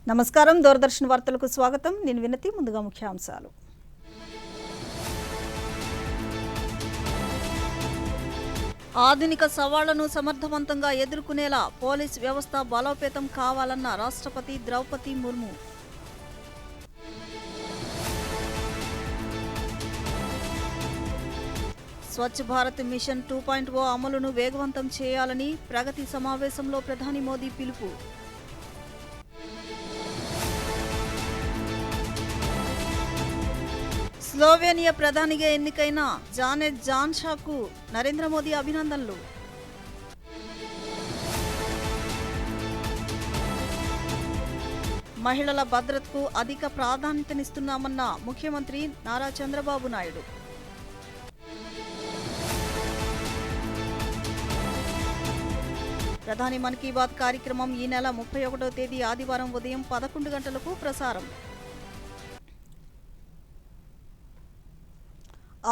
నమస్కారం దూరదర్శన్ వార్తలకు స్వాగతం నేను వినతి ముందుగా ముఖ్యాంశాలు ఆధునిక సవాళ్లను సమర్థవంతంగా ఎదుర్కొనేలా పోలీస్ వ్యవస్థ బలోపేతం కావాలన్న రాష్ట్రపతి ద్రౌపది ముర్ము స్వచ్ఛ భారత్ మిషన్ 2.0 అమలును వేగవంతం చేయాలని ప్రగతి సమావేశంలో ప్రధాని మోదీ పిలుపు స్లోవేనియా ప్రధానిగా ఎన్నికైన జానెట్ జాన్షాకు నరేంద్ర మోదీ అభినందనలు. మహిళల భద్రతకు అధిక ప్రాధాన్యతనిస్తున్నామన్న ముఖ్యమంత్రి నారా చంద్రబాబు నాయుడు. ప్రధాని మన్ కీ బాత్ కార్యక్రమం ఈ నెల 31వ తేదీ ఆదివారం ఉదయం 11 గంటలకు ప్రసారం.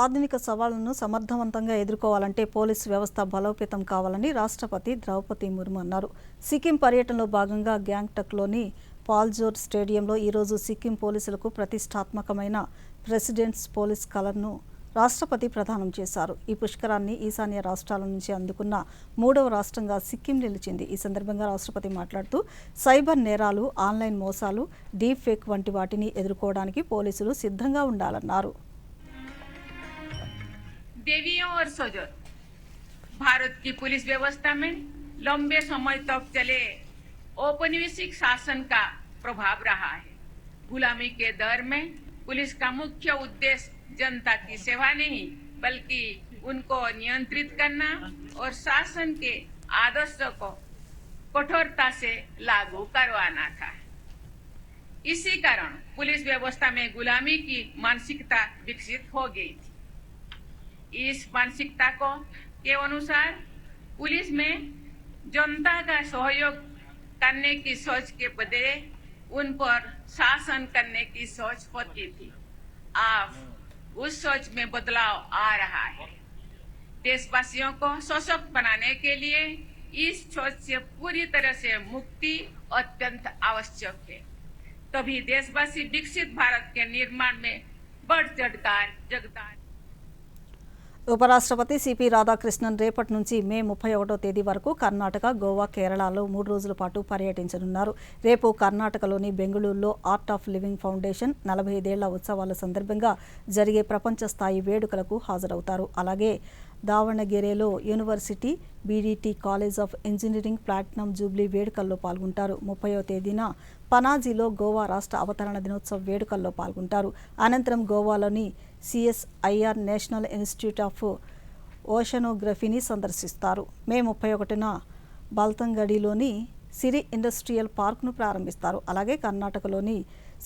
ఆధునిక సవాళ్లను సమర్థవంతంగా ఎదుర్కోవాలంటే పోలీసు వ్యవస్థ బలోపేతం కావాలని రాష్ట్రపతి ద్రౌపది ముర్ము అన్నారు. సిక్కిం పర్యటనలో భాగంగా గ్యాంగ్టక్లోని పాల్జోర్ స్టేడియంలో ఈరోజు సిక్కిం పోలీసులకు ప్రతిష్టాత్మకమైన ప్రెసిడెంట్స్ పోలీస్ కలర్ను రాష్ట్రపతి ప్రదానం చేశారు. ఈ పుష్కరాన్ని ఈశాన్య రాష్ట్రాల నుంచి అందుకున్న 3వ రాష్ట్రంగా సిక్కిం నిలిచింది. ఈ సందర్భంగా రాష్ట్రపతి మాట్లాడుతూ సైబర్ నేరాలు, ఆన్లైన్ మోసాలు, డీప్ ఫేక్ వంటి వాటిని ఎదుర్కోవడానికి పోలీసులు సిద్ధంగా ఉండాలన్నారు. देवियों और सजोर, भारत की पुलिस व्यवस्था में लंबे समय तक चले औपनिवेशिक शासन का प्रभाव रहा है. गुलामी के दौर में पुलिस का मुख्य उद्देश्य जनता की सेवा नहीं बल्कि उनको नियंत्रित करना और शासन के आदर्शों को कठोरता से लागू करवाना था. इसी कारण पुलिस व्यवस्था में गुलामी की मानसिकता विकसित हो गई थी. इस मानसिकता को के अनुसार पुलिस में जनता का सहयोग करने की सोच के बदले उन पर शासन करने की सोच होती थी. अब उस सोच में बदलाव आ रहा है. देशवासियों को सशक्त बनाने के लिए इस सोच से पूरी तरह से मुक्ति अत्यंत आवश्यक है. तभी देशवासी विकसित भारत के निर्माण में बढ़ चढ़कर योगदान. ఉపరాష్ట్రపతి సిపి రాధాకృష్ణన్ రేపటి నుంచి మే 31వ తేదీ వరకు కర్ణాటక, గోవా, కేరళలో 3 రోజుల పాటు పర్యటించనున్నారు. రేపు కర్ణాటకలోని బెంగళూరులో ఆర్ట్ ఆఫ్ లివింగ్ ఫౌండేషన్ 45 ఉత్సవాల సందర్భంగా జరిగే ప్రపంచ స్థాయి వేడుకలకు హాజరవుతారు. అలాగే దావణగిరిలో university BDT college of engineering platinum jubilee వేడుకల్లో పాల్గొంటారు. 30వ తేదీన పనాజీలో గోవా రాష్ట్ర అవతరణ దినోత్సవ వేడుకల్లో పాల్గొంటారు. అనంతరం గోవాలోని సిఎస్ఐఆర్ నేషనల్ ఇన్స్టిట్యూట్ ఆఫ్ ఓషనోగ్రఫీని సందర్శిస్తారు. మే 31న బల్తంగడిలోని సిరి ఇండస్ట్రియల్ పార్క్ను ప్రారంభిస్తారు. అలాగే కర్ణాటకలోని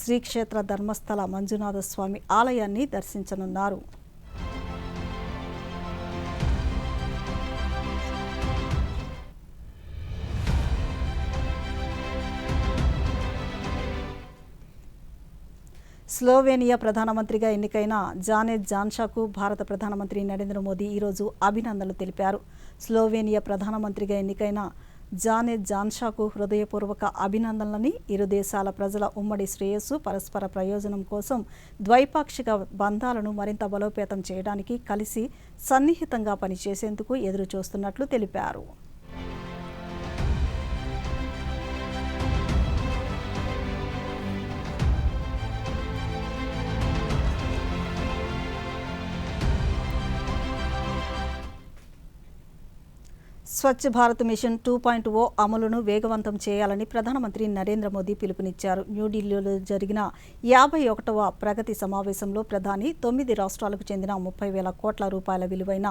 శ్రీక్షేత్ర ధర్మస్థల మంజునాథ స్వామి ఆలయాన్ని దర్శించనున్నారు. స్లోవేనియా ప్రధానమంత్రిగా ఎన్నికైన జానెట్ జాన్షాకు భారత ప్రధానమంత్రి నరేంద్ర మోదీ ఈరోజు అభినందనలు తెలిపారు. స్లోవేనియా ప్రధానమంత్రిగా ఎన్నికైన జానెట్ జాన్షాకు హృదయపూర్వక అభినందనలని, ఇరు దేశాల ప్రజల ఉమ్మడి శ్రేయస్సు, పరస్పర ప్రయోజనం కోసం ద్వైపాక్షిక బంధాలను మరింత బలోపేతం చేయడానికి కలిసి సన్నిహితంగా పనిచేసేందుకు ఎదురు చూస్తున్నట్లు తెలిపారు. స్వచ్ఛ భారత్ మిషన్ 2.0 అమలును వేగవంతం చేయాలని ప్రధానమంత్రి నరేంద్ర మోదీ పిలుపునిచ్చారు. న్యూఢిల్లీలో జరిగిన 51వ ప్రగతి సమావేశంలో ప్రధాని 9 రాష్ట్రాలకు చెందిన 30,000 కోట్ల రూపాయల విలువైన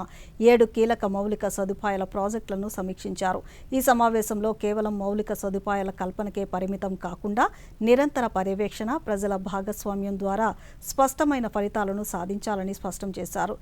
7 కీలక మౌలిక సదుపాయాల ప్రాజెక్టులను సమీక్షించారు. ఈ సమావేశంలో కేవలం మౌలిక సదుపాయాల కల్పనకే పరిమితం కాకుండా నిరంతర పర్యవేక్షణ, ప్రజల భాగస్వామ్యం ద్వారా స్పష్టమైన ఫలితాలను సాధించాలని స్పష్టం చేశారు.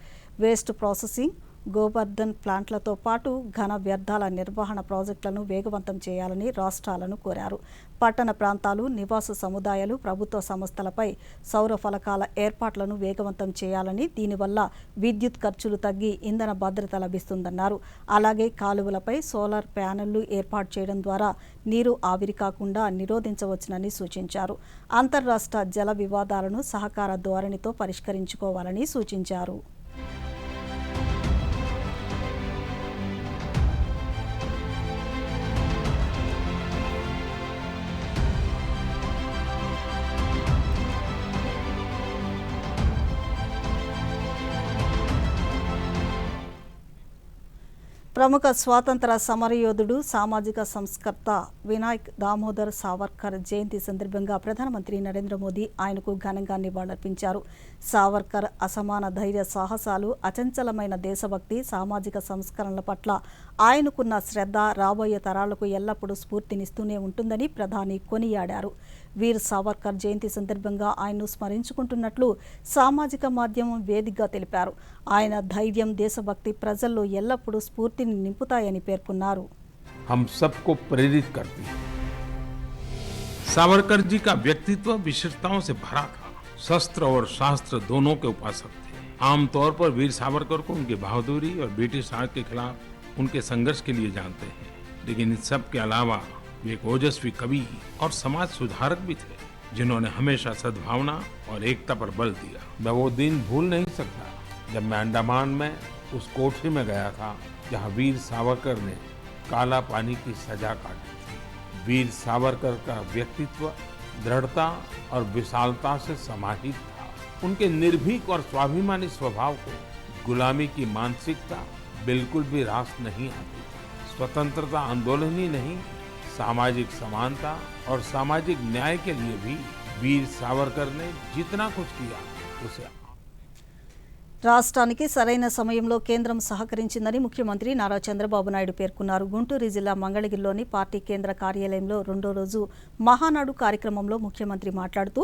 వేస్ట్ ప్రాసెసింగ్, గోబర్ధన్ ప్లాంట్లతో పాటు ఘన వ్యర్థాల నిర్వహణ ప్రాజెక్టులను వేగవంతం చేయాలని రాష్ట్రాలను కోరారు. పట్టణ ప్రాంతాలు, నివాస సముదాయాలు, ప్రభుత్వ సంస్థలపై సౌర ఫలకాల ఏర్పాట్లను వేగవంతం చేయాలని, దీనివల్ల విద్యుత్ ఖర్చులు తగ్గి ఇంధన భద్రత లభిస్తుందన్నారు. అలాగే కాలువలపై సోలార్ ప్యానెళ్లు ఏర్పాటు చేయడం ద్వారా నీరు ఆవిరి కాకుండా నిరోధించవచ్చునని సూచించారు. అంతర్రాష్ట్ర జల వివాదాలను సహకార ధోరణితో పరిష్కరించుకోవాలని సూచించారు. ప్రముఖ స్వాతంత్ర సమరయోధుడు, సామాజిక సంస్కర్త వినాయక్ దామోదర్ సావర్కర్ జయంతి సందర్భంగా ప్రధానమంత్రి నరేంద్ర మోదీ ఆయనకు ఘనంగా నివాళులర్పించారు. సావర్కర్ అసమాన ధైర్య సాహసాలు, అచంచలమైన దేశభక్తి, సామాజిక సంస్కరణల పట్ల ఆయనకున్న శ్రద్ధ రాబోయే తరాలకు ఎల్లప్పుడూ స్ఫూర్తినిస్తూనే ఉంటుందని ప్రధాని కొనియాడారు. వీర్ సావర్కర్ జయంతి సందర్భంగా ఆయన్ను స్మరించుకుంటున్నట్లు సామాజిక మాధ్యమం వేదికగా తెలిపారు. ఆయన ధైర్యం, దేశభక్తి ప్రజల్లో ఎల్లప్పుడూ స్ఫూర్తిని నింపుతాయని పేర్కొన్నారు. हम सबको प्रेरित करती है। सावरकर जी का व्यक्तित्व विशेषताओं से भरा था। शस्त्र और शास्त्र दोनों के उपासक थे। आमतौर पर वीर सावरकर को उनकी बहादुरी और ब्रिटिश राज के खिलाफ उनके संघर्ष के लिए जानते हैं, लेकिन इन सब के अलावा वे एक ओजस्वी कवि और समाज सुधारक भी थे, जिन्होंने हमेशा सद्भावना और एकता पर बल दिया। मैं वो दिन भूल नहीं सकता जब मैं अंडमान में उस कोठरी में गया था जहाँ वीर सावरकर ने काला पानी की सजा काटी थी। वीर सावरकर का व्यक्तित्व दृढ़ता और विशालता से समाहित था। उनके निर्भीक और स्वाभिमानी स्वभाव को गुलामी की मानसिकता बिल्कुल भी रास नहीं आती। स्वतंत्रता आंदोलन ही नहीं, सामाजिक समानता और सामाजिक न्याय के लिए भी वीर सावरकर ने जितना कुछ किया उसे రాష్ట్రానికి సరైన సమయంలో కేంద్రం సహకరించిందని ముఖ్యమంత్రి నారా చంద్రబాబు నాయుడు పేర్కొన్నారు. గుంటూరు జిల్లా మంగళగిరిలోని పార్టీ కేంద్ర కార్యాలయంలో రెండో రోజు మహానాడు కార్యక్రమంలో ముఖ్యమంత్రి మాట్లాడుతూ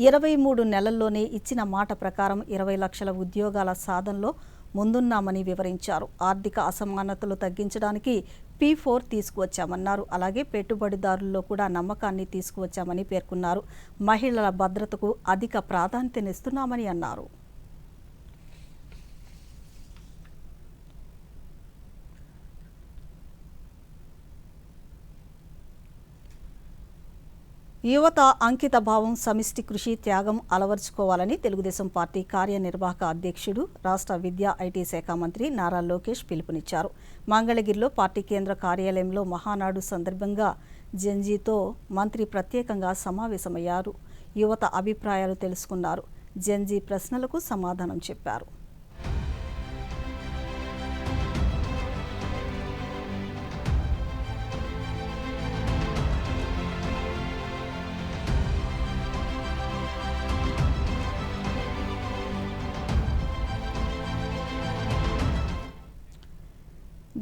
23 నెలల్లోనే ఇచ్చిన మాట ప్రకారం 20 లక్షల ఉద్యోగాల సాధనలో ముందున్నామని వివరించారు. ఆర్థిక అసమానతలు తగ్గించడానికి P4 తీసుకువచ్చామన్నారు. అలాగే పెట్టుబడిదారుల్లో కూడా నమ్మకాన్ని తీసుకువచ్చామని పేర్కొన్నారు. మహిళల భద్రతకు అధిక ప్రాధాన్యతనిస్తున్నామని అన్నారు. యువత అంకిత భావం, సమిష్టి కృషి, త్యాగం అలవర్చుకోవాలని తెలుగుదేశం పార్టీ కార్యనిర్వాహక అధ్యక్షుడు, రాష్ట్ర విద్యా ఐటీ శాఖ మంత్రి నారా లోకేష్ పిలుపునిచ్చారు. మంగళగిరిలో పార్టీ కేంద్ర కార్యాలయంలో మహానాడు సందర్భంగా జెన్జీతో మంత్రి ప్రత్యేకంగా సమావేశమయ్యారు. యువత అభిప్రాయాలు తెలుసుకున్నారు. జెన్జీ ప్రశ్నలకు సమాధానం చెప్పారు.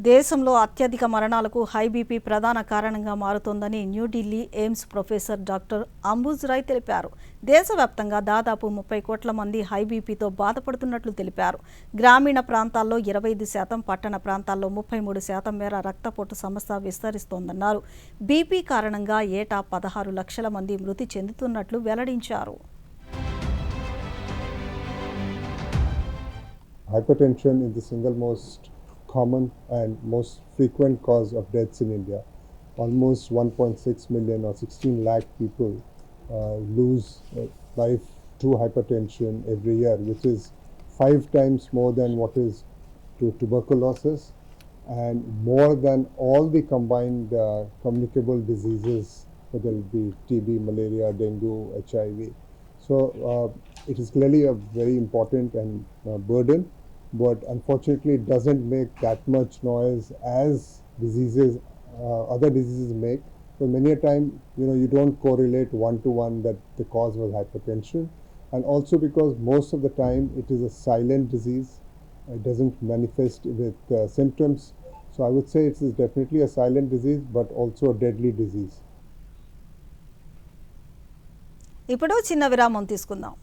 దేశంలో అత్యధిక మరణాలకు హై బీపీ ప్రధాన కారణంగా మారుతోందని న్యూఢిల్లీ ఎయిమ్స్ ప్రొఫెసర్ డాక్టర్ అంబుజ్ రాయ్ తెలిపారు. దేశవ్యాప్తంగా దాదాపు 30 కోట్ల మంది హై బీపీతో బాధపడుతున్నట్లు తెలిపారు. గ్రామీణ ప్రాంతాల్లో 25%, పట్టణ ప్రాంతాల్లో 33% మేర రక్తపోటు సమస్య విస్తరిస్తోందన్నారు. బీపీ కారణంగా ఏటా 16 లక్షల మంది మృతి చెందుతున్నట్లు వెల్లడించారు. Hypertension is the single most common and most frequent cause of deaths in India. Almost 1.6 million or 16 lakh people lose life to hypertension every year, which is 5 times more than what is to tuberculosis and more than all the combined communicable diseases, whether it be TB, malaria, dengue, HIV. So it is clearly a very important and burden, but unfortunately it doesn't make that much noise as diseases, other diseases make. So many a time, you don't correlate one-to-one that the cause was hypertension, and also because most of the time it is a silent disease. It doesn't manifest with symptoms. So I would say it is definitely a silent disease, but also a deadly disease. ఇప్పుడు చిన్న విరామం తీసుకుందాం.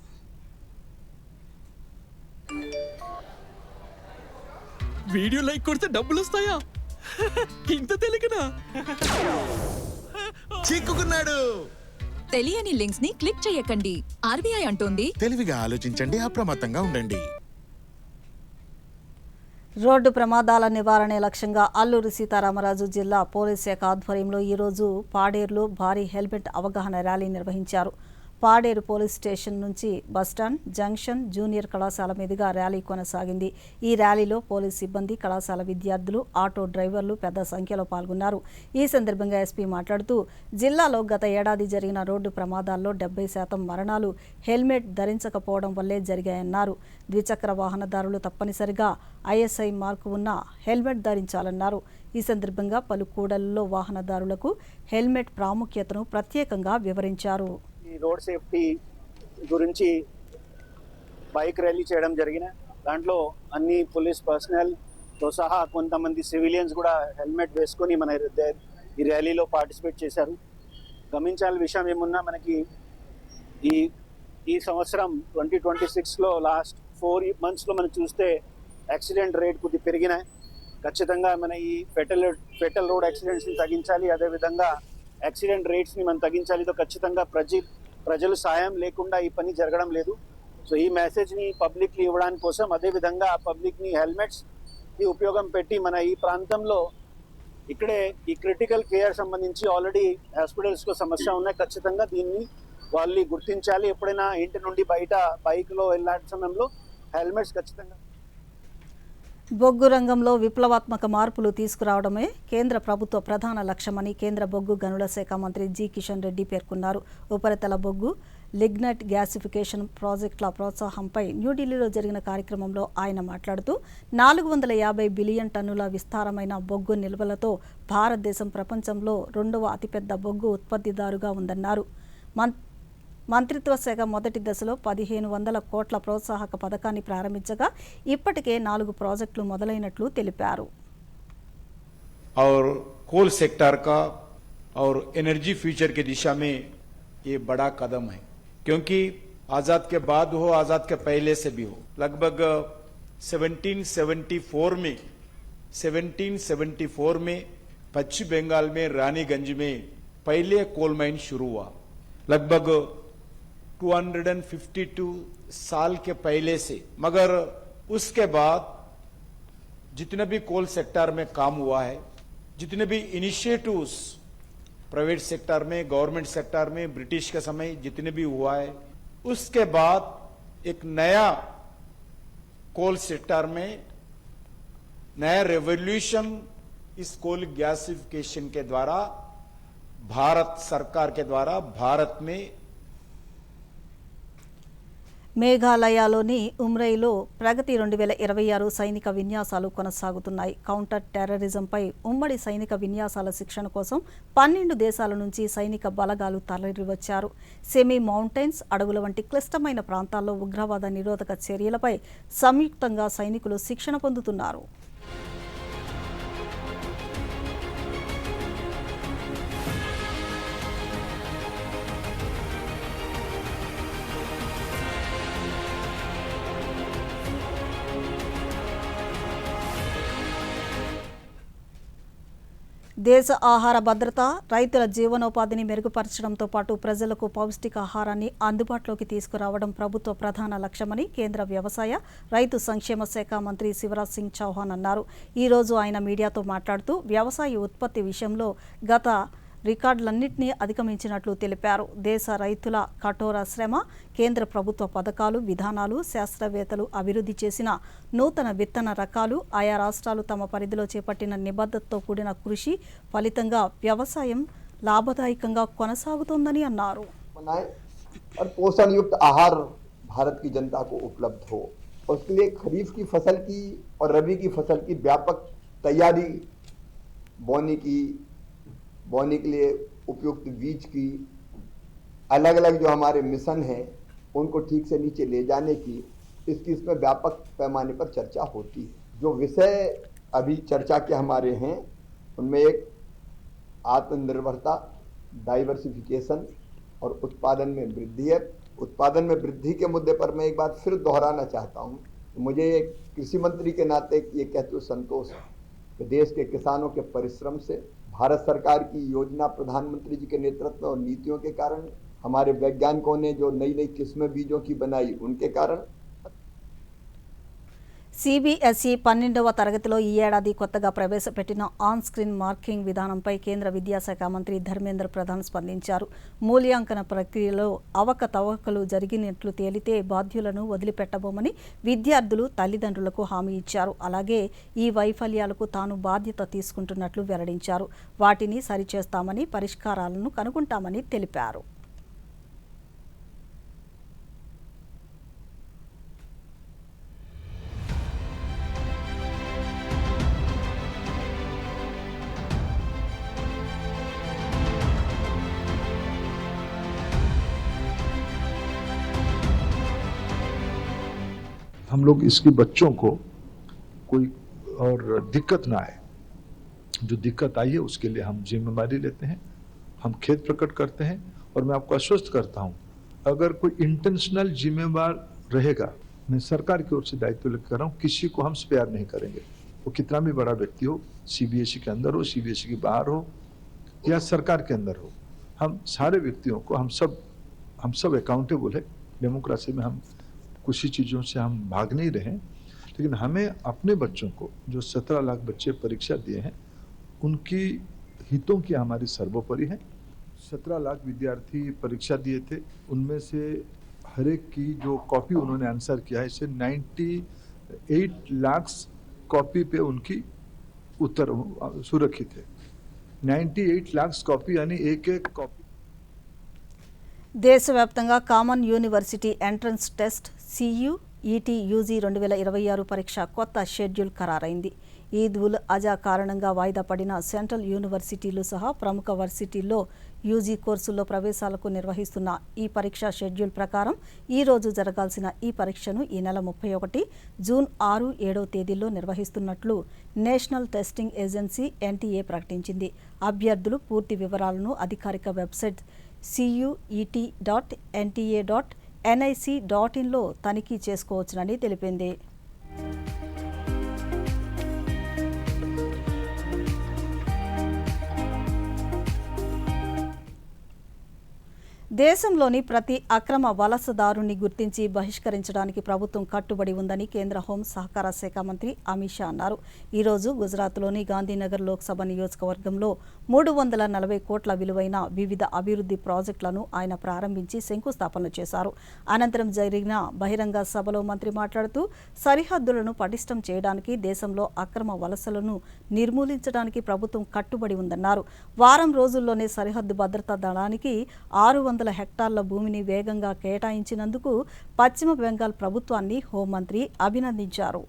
Video like కొడితే డబ్బులు వస్తాయా? ఇంత తెలియకనా? చిక్కుకున్నాడు. తెలియని లింక్స్ ని క్లిక్ చేయకండి. ఆర్బీఐ అంటోంది తెలివిగా ఆలోచించండి, అప్రమత్తంగా ఉండండి. రోడ్డు ప్రమాదాల నివారణే లక్ష్యంగా అల్లూరి సీతారామరాజు జిల్లా పోలీస్ శాఖ ఆధ్వర్యంలో ఈరోజు పాడేరులో భారీ హెల్మెట్ అవగాహన ర్యాలీ నిర్వహించారు. పాడేరు పోలీస్ స్టేషన్ నుంచి బస్టాండ్, జంక్షన్, జూనియర్ కళాశాల మీదుగా ర్యాలీ కొనసాగింది. ఈ ర్యాలీలో పోలీస్ సిబ్బంది, కళాశాల విద్యార్థులు, ఆటో డ్రైవర్లు పెద్ద సంఖ్యలో పాల్గొన్నారు. ఈ సందర్భంగా ఎస్పీ మాట్లాడుతూ జిల్లాలో గత ఏడాది జరిగిన రోడ్డు ప్రమాదాల్లో 70% మరణాలు హెల్మెట్ ధరించకపోవడం వల్లే జరిగాయన్నారు. ద్విచక్ర వాహనదారులు తప్పనిసరిగా ఐఎస్ఐ మార్కు ఉన్న హెల్మెట్ ధరించాలన్నారు. ఈ సందర్భంగా పలు కూడళ్లలో వాహనదారులకు హెల్మెట్ ప్రాముఖ్యతను ప్రత్యేకంగా వివరించారు. ఈ రోడ్ సేఫ్టీ గురించి బైక్ ర్యాలీ చేయడం జరిగిన దాంట్లో అన్ని పోలీస్ పర్సనల్తో సహా కొంతమంది సివిలియన్స్ కూడా హెల్మెట్ వేసుకొని మన ఈ ర్యాలీలో పార్టిసిపేట్ చేశారు. గమనించాల్సిన విషయం ఏమున్నా మనకి ఈ సంవత్సరం 2026లో లాస్ట్ 4 monthsలో మనం చూస్తే యాక్సిడెంట్ రేట్ కొద్ది పెరిగినాయి. ఖచ్చితంగా మన ఈ ఫెటల్ రోడ్ యాక్సిడెంట్స్ని తగ్గించాలి, అదేవిధంగా యాక్సిడెంట్ రేట్స్ని మనం తగ్గించాలి. ఖచ్చితంగా ప్రజలు సాయం లేకుండా ఈ పని జరగడం లేదు. సో ఈ మెసేజ్ని పబ్లిక్ని ఇవ్వడానికి కోసం, అదేవిధంగా పబ్లిక్ని హెల్మెట్స్కి ఉపయోగం పెట్టి మన ఈ ప్రాంతంలో ఇక్కడే ఈ క్రిటికల్ కేర్ సంబంధించి ఆల్రెడీ హాస్పిటల్స్లో సమస్య ఉన్నాయి. ఖచ్చితంగా దీన్ని వాళ్ళు గుర్తించాలి. ఎప్పుడైనా ఇంటి నుండి బయట బైక్లో వెళ్ళాల్సిన సమయంలో హెల్మెట్స్ ఖచ్చితంగా. బొగ్గు రంగంలో విప్లవాత్మక మార్పులు తీసుకురావడమే కేంద్ర ప్రభుత్వ ప్రధాన లక్ష్యమని కేంద్ర బొగ్గు గనుల శాఖ మంత్రి జి కిషన్ రెడ్డి పేర్కొన్నారు. ఉపరితల బొగ్గు, లిగ్నైట్ గ్యాసిఫికేషన్ ప్రాజెక్టుల ప్రోత్సాహంపై న్యూఢిల్లీలో జరిగిన కార్యక్రమంలో ఆయన మాట్లాడుతూ 450 బిలియన్ టన్నుల విస్తారమైన బొగ్గు నిల్వలతో భారతదేశం ప్రపంచంలో 2వ అతిపెద్ద బొగ్గు ఉత్పత్తిదారుగా ఉందన్నారు. మంత్రిత్వ శాఖ మొదటి దశలో 1500 కోట్ల ప్రోత్సాహక పథకాన్ని ప్రారంభించగా ఇప్పటికే 4 ప్రాజెక్టులు మొదలైనట్లు తెలిపారు. और कोल सेक्टर का और एनर्जी फ्यूचर की दिशा में ये बड़ा कदम है, क्योंकि आजाद के बाद हो, आजाद के पहले से भी हो, लगभग 1774 में पश्चिम बंगाल में रानीगंज में पहले कोल माइन शुरू हुआ. लगभग 252 साल के पहले से, मगर उसके बाद जितने भी कोल सेक्टर में काम हुआ है, जितने भी इनिशिएटिव्स प्राइवेट सेक्टर में, गवर्नमेंट सेक्टर में, ब्रिटिश के समय जितने भी हुआ है, उसके बाद एक नया कोल सेक्टर में नया रेवोल्यूशन इस कोल गैसिफिकेशन के द्वारा भारत सरकार के द्वारा भारत में. మేఘాలయలోని ఉమ్రైలో ప్రగతి 2026 సైనిక విన్యాసాలు కొనసాగుతున్నాయి. కౌంటర్ టెర్రరిజంపై ఉమ్మడి సైనిక విన్యాసాల శిక్షణ కోసం 12 దేశాల నుంచి సైనిక బలగాలు తరలివచ్చారు. సెమీ మౌంటైన్స్, అడవుల వంటి క్లిష్టమైన ప్రాంతాల్లో ఉగ్రవాద నిరోధక చర్యలపై సంయుక్తంగా సైనికులు శిక్షణ పొందుతున్నారు. దేశ ఆహార భద్రత, రైతుల జీవనోపాధిని మెరుగుపరచడంతో పాటు ప్రజలకు పౌష్టికాహారాన్ని అందుబాటులోకి తీసుకురావడం ప్రభుత్వ ప్రధాన లక్ష్యమని కేంద్ర వ్యవసాయ, రైతు సంక్షేమ శాఖ మంత్రి శివరాజ్ సింగ్ చౌహాన్ అన్నారు. ఈరోజు ఆయన మీడియాతో మాట్లాడుతూ వ్యవసాయ ఉత్పత్తి విషయంలో గత రికార్డులన్నింటినీ అధిగమించినట్లు తెలిపారు. దేశ రైతుల కఠోర శ్రమ, కేంద్ర ప్రభుత్వ పథకాలు, విధానాలు, శాస్త్రవేత్తలు అభివృద్ధి చేసిన నూతన విత్తన రకాలు, ఆయా రాష్ట్రాలు తమ పరిధిలో చేపట్టిన నిబద్ధతతో కూడిన కృషి ఫలితంగా వ్యవసాయం లాభదాయకంగా కొనసాగుతోందని అన్నారు. और पोषण युक्त आहार भारत की जनता को उपलब्ध हो, उसके लिए खरीफ की फसल की और रबी की फसल की व्यापक तैयारी, बोने के लिए उपयुक्त बीज की, अलग अलग जो हमारे मिशन हैं उनको ठीक से नीचे ले जाने की, इसमें व्यापक पैमाने पर चर्चा होती है. जो विषय अभी चर्चा के हमारे हैं उनमें एक आत्मनिर्भरता, डाइवर्सिफिकेशन और उत्पादन में वृद्धि है. उत्पादन में वृद्धि के मुद्दे पर मैं एक बार फिर दोहराना चाहता हूँ मुझे कृषि मंत्री के नाते ये कहते हुए संतोष है कि देश के किसानों के परिश्रम से, भारत सरकार की योजना, प्रधानमंत्री जी के नेतृत्व और नीतियों के कारण, हमारे वैज्ञानिकों ने जो नई नई किस्में बीजों की बनाई उनके कारण సిబిఎస్ఈ 12వ తరగతిలో ఈ ఏడాది కొత్తగా ప్రవేశపెట్టిన ఆన్ స్క్రీన్ మార్కింగ్ విధానంపై కేంద్ర విద్యాశాఖ మంత్రి ధర్మేంద్ర ప్రధాన్ స్పందించారు. మూల్యాంకన ప్రక్రియలో అవకతవకలు జరిగినట్లు తేలితే బాధ్యులను వదిలిపెట్టబోమని విద్యార్థులు తల్లిదండ్రులకు హామీ ఇచ్చారు. అలాగే ఈ వైఫల్యాలకు తాను బాధ్యత తీసుకుంటున్నట్లు వెల్లడించారు. వాటిని సరిచేస్తామని, పరిష్కారాలను కనుగొంటామని తెలిపారు. हम लोग इसकी बच्चों को कोई और दिक्कत ना आए, जो दिक्कत आई है उसके लिए हम जिम्मेदारी लेते हैं, हम खेद प्रकट करते हैं और मैं आपको आश्वस्त करता हूं, अगर कोई इंटेंशनल जिम्मेवार रहेगा, मैं सरकार की ओर से दायित्व लेकर कर रहा हूं, किसी को हम स्पेयर नहीं करेंगे, वो कितना भी बड़ा व्यक्ति हो, सीबीएसई के अंदर हो, सीबीएसई के बाहर हो या सरकार के अंदर हो, हम सारे व्यक्तियों को हम सब अकाउंटेबल है। डेमोक्रेसी में हम कुछ ही चीज़ों से हम भाग नहीं रहे, लेकिन हमें अपने बच्चों को, जो 17 लाख बच्चे परीक्षा दिए हैं, उनकी हितों की हमारी सर्वोपरि है। 17 लाख विद्यार्थी परीक्षा दिए थे, उनमें से हर एक की जो कॉपी उन्होंने आंसर किया है, इससे 98 लाख कॉपी पे उनकी उत्तर सुरक्षित है। 98 लाख कॉपी यानी एक एक कॉपी। దేశవ్యాప్తంగా common university entrance test CUET UG 2026 పరీక్ష కొత్త షెడ్యూల్ ఖరారైంది. ఈద్ ఉల్ అజా కారణంగా వాయిదా పడిన సెంట్రల్ యూనివర్సిటీలు సహా ప్రముఖ వర్సిటీల్లో యూజీ కోర్సుల్లో ప్రవేశాలకు నిర్వహిస్తున్న ఈ పరీక్ష షెడ్యూల్ ప్రకారం ఈ రోజు జరగాల్సిన ఈ పరీక్షను ఈ నెల 31, జూన్ 6, 7 తేదీల్లో నిర్వహిస్తున్నట్లు నేషనల్ టెస్టింగ్ ఏజెన్సీ NTA ప్రకటించింది. అభ్యర్థులు పూర్తి వివరాలను అధికారిక వెబ్సైట్ CUET.NTA.nic.in లో తనిఖీ చేసుకోవచ్చునని తెలిపింది. దేశంలోని ప్రతి అక్రమ వలసదారుని గుర్తించి బహిష్కరించడానికి ప్రభుత్వం కట్టుబడి ఉందని కేంద్ర హోం సహకార శాఖ మంత్రి అమిత్ షా అన్నారు. ఈరోజు గుజరాత్లోని గాంధీనగర్ లోక్సభ నియోజకవర్గంలో 340 కోట్ల విలువైన వివిధ అభివృద్ధి ప్రాజెక్టులను ఆయన ప్రారంభించి శంకుస్థాపనలు చేశారు. అనంతరం జరిగిన బహిరంగ సభలో మంత్రి మాట్లాడుతూ సరిహద్దులను పటిష్టం చేయడానికి, దేశంలో అక్రమ వలసలను నిర్మూలించడానికి ప్రభుత్వం కట్టుబడి ఉందన్నారు. వారం రోజుల్లోనే సరిహద్దు భద్రతా దళానికి 600 హెక్టార్ల భూమిని వేగంగా కేటాయించినందుకు పశ్చిమ బెంగాల్ ప్రభుత్వాన్ని హోంమంత్రి అభినందించారు.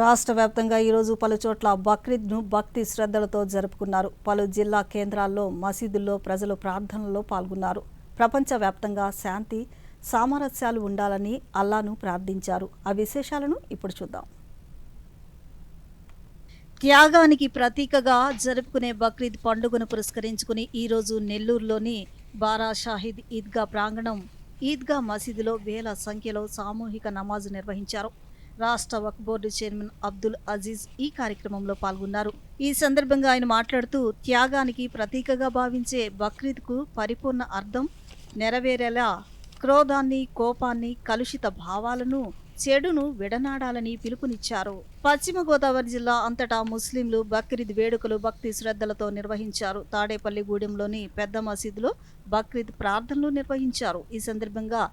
రాష్ట్ర వ్యాప్తంగా ఈరోజు పలుచోట్ల బక్రీద్ను భక్తి శ్రద్ధలతో జరుపుకున్నారు. పలు జిల్లా కేంద్రాల్లో, మసీదుల్లో ప్రజలు ప్రార్థనల్లో పాల్గొన్నారు. ప్రపంచవ్యాప్తంగా శాంతి, సామరస్యాలు ఉండాలని అల్లాను ప్రార్థించారు. ఆ విశేషాలను ఇప్పుడు చూద్దాం. త్యాగానికి ప్రతీకగా జరుపుకునే బక్రీద్ పండుగను పురస్కరించుకుని ఈరోజు నెల్లూరులోని బారా షాహిద్ ఈద్గా ప్రాంగణం ఈద్గా మసీదులో వేల సంఖ్యలో సామూహిక నమాజు నిర్వహించారు. రాష్ట్ర వక్ఫ్ బోర్డు చైర్మన్ అబ్దుల్ అజీజ్ ఈ కార్యక్రమంలో పాల్గొన్నారు. ఈ సందర్భంగా ఆయన మాట్లాడుతూ త్యాగానికి ప్రతీకగా భావించే బక్రీద్కు పరిపూర్ణ అర్థం నెరవేరేలా క్రోధాన్ని, కోపాన్ని, కలుషిత భావాలను, చెడును విడనాడాలని పిలుపునిచ్చారు. పశ్చిమ గోదావరి జిల్లా అంతటా ముస్లింలు బక్రీద్ వేడుకలు భక్తి శ్రద్ధలతో నిర్వహించారు. తాడేపల్లిగూడెంలోని పెద్ద మసీదులో బక్రీద్ ప్రార్థనలు నిర్వహించారు. ఈ సందర్భంగా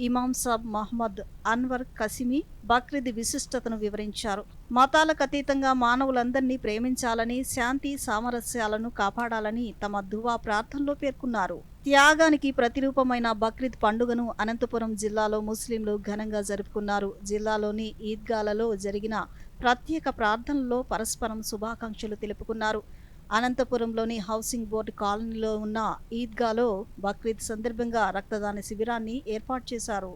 ఇమాం సాబ్ మహమ్మద్ అన్వర్ కసిమి బక్రీద్ విశిష్టతను వివరించారు. మతాలకు అతీతంగా మానవులందరినీ ప్రేమించాలని, శాంతి సామరస్యాలను కాపాడాలని తమ దువా ప్రార్థనలో పేర్కొన్నారు. త్యాగానికి ప్రతిరూపమైన బక్రీద్ పండుగను అనంతపురం జిల్లాలో ముస్లింలు ఘనంగా జరుపుకున్నారు. జిల్లాలోని ఈద్గాలలో జరిగిన ప్రత్యేక ప్రార్థనల్లో పరస్పరం శుభాకాంక్షలు తెలుపుకున్నారు. అనంతపురంలోని హౌసింగ్ బోర్డు కాలనీలో ఉన్న ఈద్గాలో బక్రీద్ సందర్భంగా రక్తదాన శిబిరాన్ని ఏర్పాటు చేశారు.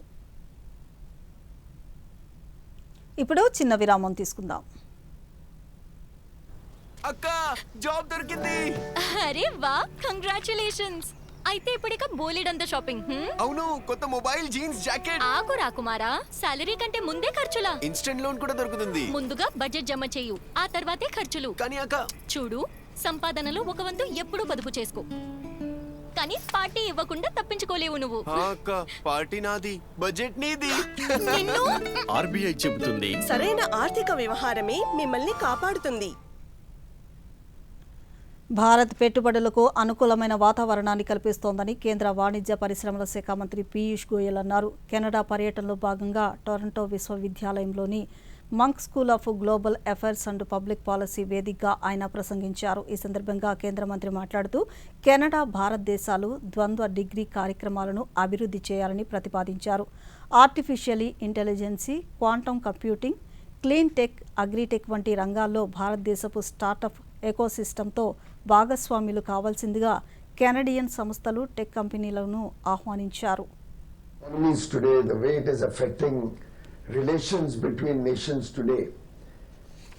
ఇప్పుడు చిన్న విరామం తీసుకుందాం. అక్క జాబ్ దొరికింది. అరే వా, కంగ్రాచులేషన్స్. అయితే ఇప్పుడిక బోలెడంత షాపింగ్. అవును, కొత్త మొబైల్, జీన్స్, జాకెట్. ఆగు రాకుమారా, సాలరీ కంటే ముందే ఖర్చులా? ఇన్స్టెంట్ లోన్ కూడా దొరుకుతుంది. ముందుగా బడ్జెట్ జమ చేయు, ఆ తర్వాతే ఖర్చులు. కానీ అక్క చూడు, సంపాదనలో ఒక వంతు ఎప్పుడూ పొదుపు చేసుకో, కానీ పార్టీ ఇవ్వకుండా తప్పించుకోలేవు నువ్వు. అక్క పార్టీ నాది, బడ్జెట్ నీది. నిన్ను ఆర్బీఐ చెబుతుంది, సరైన ఆర్థిక వ్యవహారమే మిమ్మల్ని కాపాడుతుంది. భారత్ పెట్టుబడులకు అనుకూలమైన వాతావరణాన్ని కల్పిస్తోందని కేంద్ర వాణిజ్య పరిశ్రమల శాఖ మంత్రి పీయూష్ గోయల్ అన్నారు. కెనడా పర్యటనలో భాగంగా టొరంటో విశ్వవిద్యాలయంలోని Munk school of global affairs and public policy వేదికగా ఆయన ప్రసంగించారు. ఈ సందర్భంగా కేంద్ర మంత్రి మాట్లాడుతూ కెనడా, భారతదేశాలు ద్వంద్వ డిగ్రీ కార్యక్రమాలను అభివృద్ధి చేయాలని ప్రతిపాదించారు. Artificially intelligence, quantum computing, clean tech, agritech వంటి రంగాల్లో భారతదేశపు స్టార్టప్ ఎకోసిస్టంతో భాగస్వాములు కావాల్సిందిగా కెనడియన్ సంస్థలు, టెక్ కంపెనీలను ఆహ్వానించారు. Relations between nations today,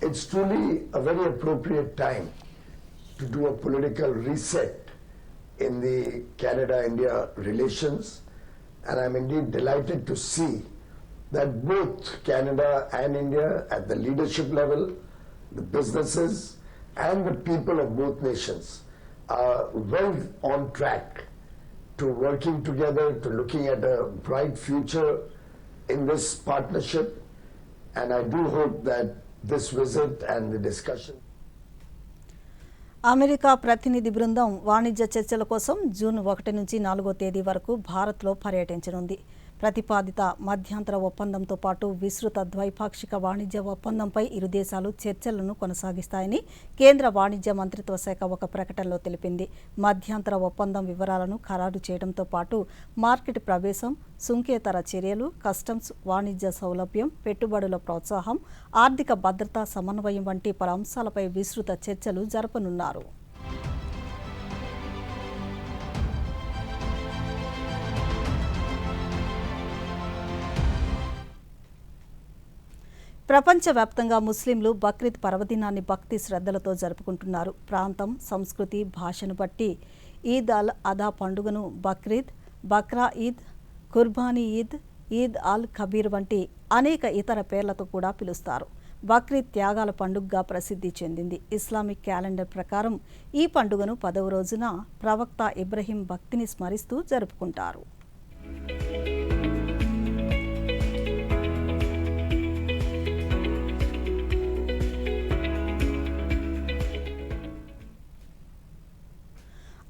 it's truly a very appropriate time to do a political reset in the Canada-India relations, and I'm indeed delighted to see that both Canada and India at the leadership level, the businesses and the people of both nations are well on track to working together, to looking at a bright future in this partnership, and I do hope that this visit and the discussion. America ప్రతినిధి బృందం వాణిజ్య చర్చల కోసం June 1 నుంచి 4వ తేదీ వరకు భారత్లో పర్యటించనుంది. ప్రతిపాదిత మధ్యంతర ఒప్పందంతో పాటు విస్తృత ద్వైపాక్షిక వాణిజ్య ఒప్పందంపై ఇరు దేశాలు చర్చలను కొనసాగిస్తాయని కేంద్ర వాణిజ్య మంత్రిత్వ శాఖ ఒక ప్రకటనలో తెలిపింది. మధ్యంతర ఒప్పందం వివరాలను ఖరారు చేయడంతో పాటు మార్కెట్ ప్రవేశం, సుంకేతర చర్యలు, కస్టమ్స్, వాణిజ్య సౌలభ్యం, పెట్టుబడుల ప్రోత్సాహం, ఆర్థిక భద్రతా సమన్వయం వంటి పలు అంశాలపై విస్తృత చర్చలు జరపనున్నారు. ప్రపంచవ్యాప్తంగా ముస్లింలు బక్రీద్ పర్వదినాన్ని భక్తి శ్రద్ధలతో జరుపుకుంటున్నారు. ప్రాంతం, సంస్కృతి, భాషను బట్టి ఈద్ అల్ అదా పండుగను బక్రీద్, బక్రా ఈద్, కుర్బానీ ఈద్, ఈద్ అల్ కబీర్ వంటి అనేక ఇతర పేర్లతో కూడా పిలుస్తారు. బక్రీద్ త్యాగాల పండుగగా ప్రసిద్ధి చెందింది. ఇస్లామిక్ క్యాలెండర్ ప్రకారం ఈ పండుగను 10వ రోజున ప్రవక్త ఇబ్రహీం భక్తిని స్మరిస్తూ జరుపుకుంటారు.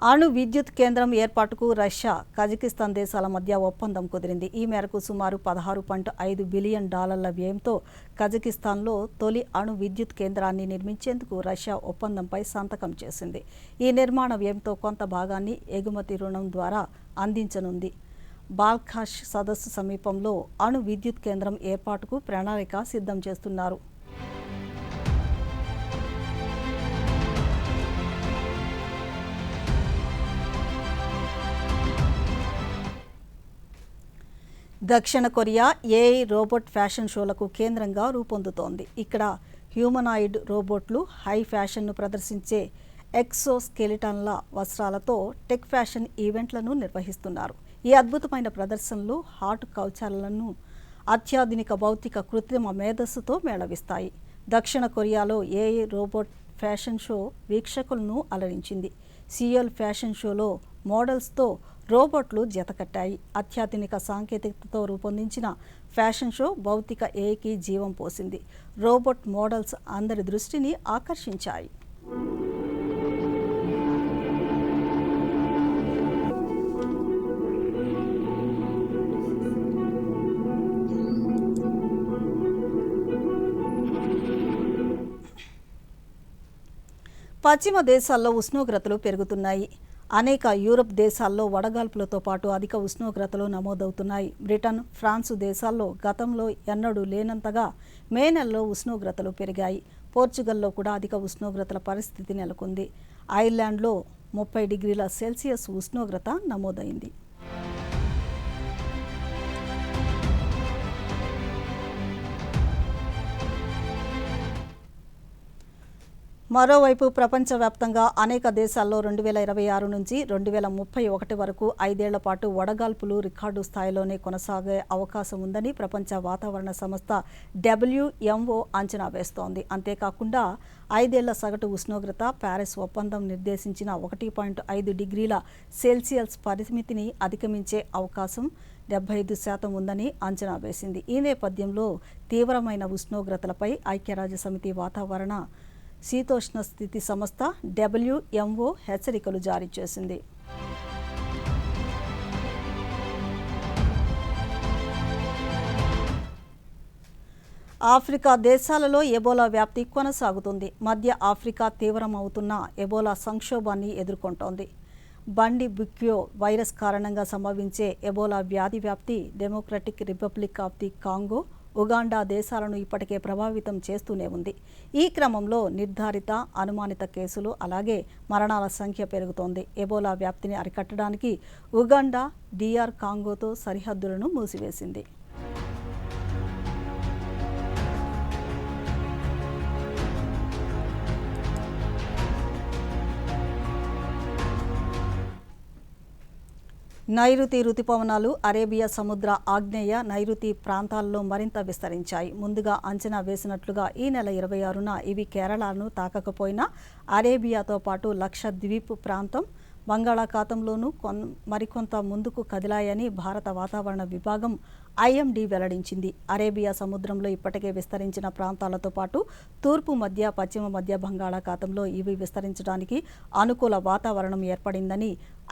అణు విద్యుత్ కేంద్రం ఏర్పాటుకు రష్యా, కజకిస్తాన్ దేశాల మధ్య ఒప్పందం కుదిరింది. ఈ మేరకు సుమారు $16.5 బిలియన్ వ్యయంతో కజకిస్తాన్లో తొలి అణు విద్యుత్ కేంద్రాన్ని నిర్మించేందుకు రష్యా ఒప్పందంపై సంతకం చేసింది. ఈ నిర్మాణ వ్యయంతో కొంత భాగాన్ని ఎగుమతి రుణం ద్వారా అందించనుంది. బాల్ఖాష్ సదస్సు సమీపంలో అణు విద్యుత్ కేంద్రం ఏర్పాటుకు ప్రణాళిక సిద్ధం చేస్తున్నారు. దక్షిణ కొరియా ఏఐ రోబోట్ ఫ్యాషన్ షోలకు కేంద్రంగా రూపొందుతోంది. ఇక్కడ హ్యూమనాయిడ్ రోబోట్లు హై ఫ్యాషన్ను ప్రదర్శించే ఎక్సోస్కెలిటన్ల వస్త్రాలతో టెక్ ఫ్యాషన్ ఈవెంట్లను నిర్వహిస్తున్నారు. ఈ అద్భుతమైన ప్రదర్శనలు హాట్ కౌచర్లను అత్యాధునిక భౌతిక కృత్రిమ మేధస్సుతో మేళవిస్తాయి. దక్షిణ కొరియాలో ఏఐ రోబోట్ ఫ్యాషన్ షో వీక్షకులను అలరించింది. సియోల్ ఫ్యాషన్ షోలో మోడల్స్తో రోబోట్లు జతకట్టాయి. అత్యాధునిక సాంకేతికతతో రూపొందించిన ఫ్యాషన్ షో భౌతిక ఏఐకి జీవం పోసింది. రోబోట్ మోడల్స్ అందరి దృష్టిని ఆకర్షించాయి. పశ్చిమ దేశాల్లో ఉష్ణోగ్రతలు పెరుగుతున్నాయి. అనేక యూరప్ దేశాల్లో వడగాల్పులతో పాటు అధిక ఉష్ణోగ్రతలు నమోదవుతున్నాయి. బ్రిటన్, ఫ్రాన్సు దేశాల్లో గతంలో ఎన్నడూ లేనంతగా మే నెలలో ఉష్ణోగ్రతలు పెరిగాయి. పోర్చుగల్లో కూడా అధిక ఉష్ణోగ్రతల పరిస్థితి నెలకొంది. ఐర్లాండ్లో 30 డిగ్రీల సెల్సియస్ ఉష్ణోగ్రత నమోదైంది. మరోవైపు ప్రపంచవ్యాప్తంగా అనేక దేశాల్లో 2026 నుంచి 2031 వరకు 5 ఏళ్ల పాటు వడగాల్పులు రికార్డు స్థాయిలోనే కొనసాగే అవకాశం ఉందని ప్రపంచ వాతావరణ సంస్థ WMO అంచనా వేస్తోంది. అంతేకాకుండా 5 ఏళ్ల సగటు ఉష్ణోగ్రత ప్యారిస్ ఒప్పందం నిర్దేశించిన 1.5 డిగ్రీల సెల్సియస్ పరిమితిని అధిగమించే అవకాశం 75% ఉందని అంచనా వేసింది. ఈ నేపథ్యంలో తీవ్రమైన ఉష్ణోగ్రతలపై ఐక్యరాజ్యసమితి వాతావరణ శీతోష్ణ స్థితి సంస్థ WMO హెచ్చరికలు జారీ చేసింది. ఆఫ్రికా దేశాలలో ఎబోలా వ్యాప్తి కొనసాగుతుంది. మధ్య ఆఫ్రికా తీవ్రమవుతున్న ఎబోలా సంక్షోభాన్ని ఎదుర్కొంటోంది. బండి బుక్యో వైరస్ కారణంగా సంభవించే ఎబోలా వ్యాధి వ్యాప్తి democratic republic of the Congo, Uganda దేశాలను ఇప్పటికే ప్రభావితం చేస్తూనే ఉంది. ఈ క్రమంలో నిర్ధారిత, అనుమానిత కేసులు అలాగే మరణాల సంఖ్య పెరుగుతోంది. ఎబోలా వ్యాప్తిని అరికట్టడానికి ఉగాండా DR కాంగోతో సరిహద్దులను మూసివేసింది. నైరుతి రుతుపవనాలు అరేబియా సముద్ర ఆగ్నేయ నైరుతి ప్రాంతాల్లో మరింత విస్తరించాయి. ముందుగా అంచనా వేసినట్లుగా ఈ నెల 26న ఇవి కేరళను తాకకపోయినా అరేబియాతో పాటు లక్షద్వీప్ ప్రాంతం, బంగాళాఖాతంలోనూ మరికొంత ముందుకు కదిలాయని భారత వాతావరణ విభాగం IMD వెల్లడించింది. అరేబియా సముద్రంలో ఇప్పటికే విస్తరించిన ప్రాంతాలతో పాటు తూర్పు మధ్య, పశ్చిమ మధ్య బంగాళాఖాతంలో ఇవి విస్తరించడానికి అనుకూల వాతావరణం ఏర్పడిందని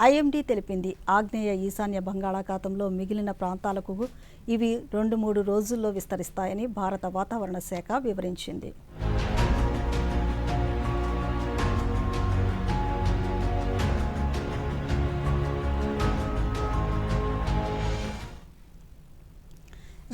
IMD తెలిపింది. ఆగ్నేయ ఈశాన్య బంగాళాఖాతంలో మిగిలిన ప్రాంతాలకు ఇవి 2-3 రోజుల్లో విస్తరిస్తాయని భారత వాతావరణ శాఖ వివరించింది.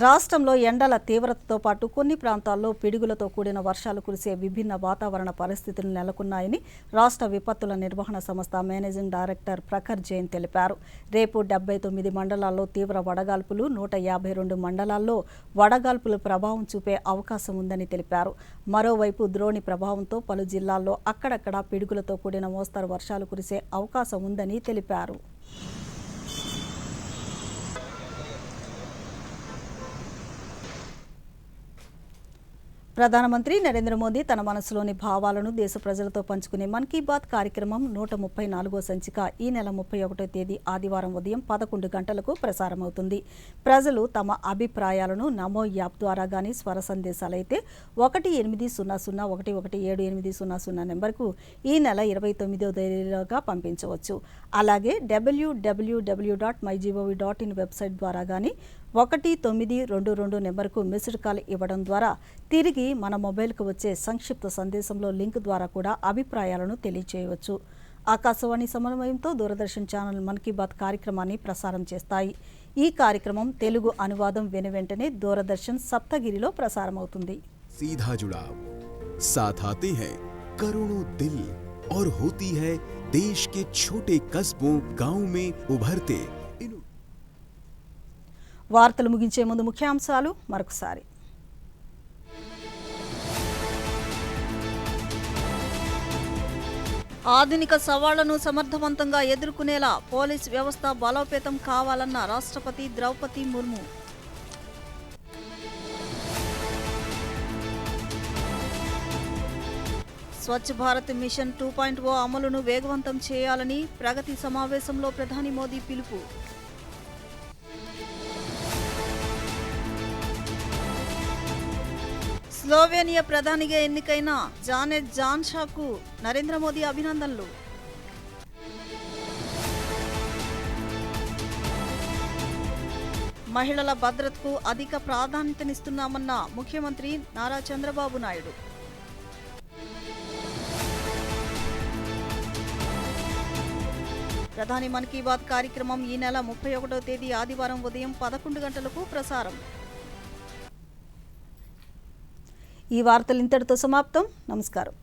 రాష్ట్రంలో ఎండల తీవ్రతతో పాటు కొన్ని ప్రాంతాల్లో పిడుగులతో కూడిన వర్షాలు కురిసే విభిన్న వాతావరణ పరిస్థితులు నెలకొన్నాయని రాష్ట్ర విపత్తుల నిర్వహణ సంస్థ మేనేజింగ్ డైరెక్టర్ ప్రఖర్ జైన్ తెలిపారు. రేపు 79 మండలాల్లో తీవ్ర వడగాల్పులు, 152 మండలాల్లో వడగాల్పుల ప్రభావం చూపే అవకాశం ఉందని తెలిపారు. మరోవైపు ద్రోణి ప్రభావంతో పలు జిల్లాల్లో అక్కడక్కడ పిడుగులతో కూడిన మోస్తరు వర్షాలు కురిసే అవకాశం ఉందని తెలిపారు. ప్రధానమంత్రి నరేంద్ర మోదీ తన మనసులోని భావాలను దేశ ప్రజలతో పంచుకునే మన్ కీ బాత్ కార్యక్రమం 134వ సంచిక ఈ నెల 31వ తేదీ ఆదివారం ఉదయం 11 గంటలకు ప్రసారమవుతుంది. ప్రజలు తమ అభిప్రాయాలను నమో యాప్ ద్వారా గానీ, స్వర సందేశాలైతే 1800117800 నెంబర్కు ఈ నెల 29వ తేదీలోగా పంపించవచ్చు. అలాగే www.mygov.in వెబ్సైట్ ద్వారా గానీ 1922 నెంబర్కు మిస్డ్ కాల్ ఇవ్వడం ద్వారా తిరిగి మన మొబైల్కు వచ్చే సంక్షిప్త సందేశంలో లింక్ ద్వారా కూడా అభిప్రాయాలను తెలియజేయవచ్చు. ఆకాశవాణి సమన్వయంతో దూరదర్శన్ ఛానల్ మన్ కీ బాత్ కార్యక్రమాన్ని ప్రసారం చేస్తాయి. ఈ కార్యక్రమం తెలుగు అనువాదం వెనువెంటనే దూరదర్శన్ సప్తగిరిలో ప్రసారమవుతుంది. सीधा जुड़ाव साथ आते हैं करोड़ों दिल और होती है देश के छोटे कस्बों गांव में उभरते. వార్తలు ముగించే ముందు ముఖ్యాంశాలు మరొకసారి. ఆధునిక సవాళ్లను సమర్థవంతంగా ఎదుర్కొనేలా పోలీస్ వ్యవస్థ బలోపేతం కావాలన్న రాష్ట్రపతి ద్రౌపది ముర్ము. స్వచ్ఛ భారత్ మిషన్ 2.0 అమలును వేగవంతం చేయాలని ప్రగతి సమావేశంలో ప్రధాని మోదీ పిలుపు. స్లోవేనియా ప్రధానిగా ఎన్నికైన జానెట్ జాన్షాకు నరేంద్ర మోదీ అభినందనలు. మహిళల భద్రతకు అధిక ప్రాధాన్యతనిస్తున్నామన్న ముఖ్యమంత్రి నారా చంద్రబాబు నాయుడు. ప్రధాని మన్ కీ బాత్ కార్యక్రమం ఈ నెల 31వ తేదీ ఆదివారం ఉదయం 11 గంటలకు ప్రసారం. ఈ వార్తలు ఇంతటితో సమాప్తం. నమస్కారం.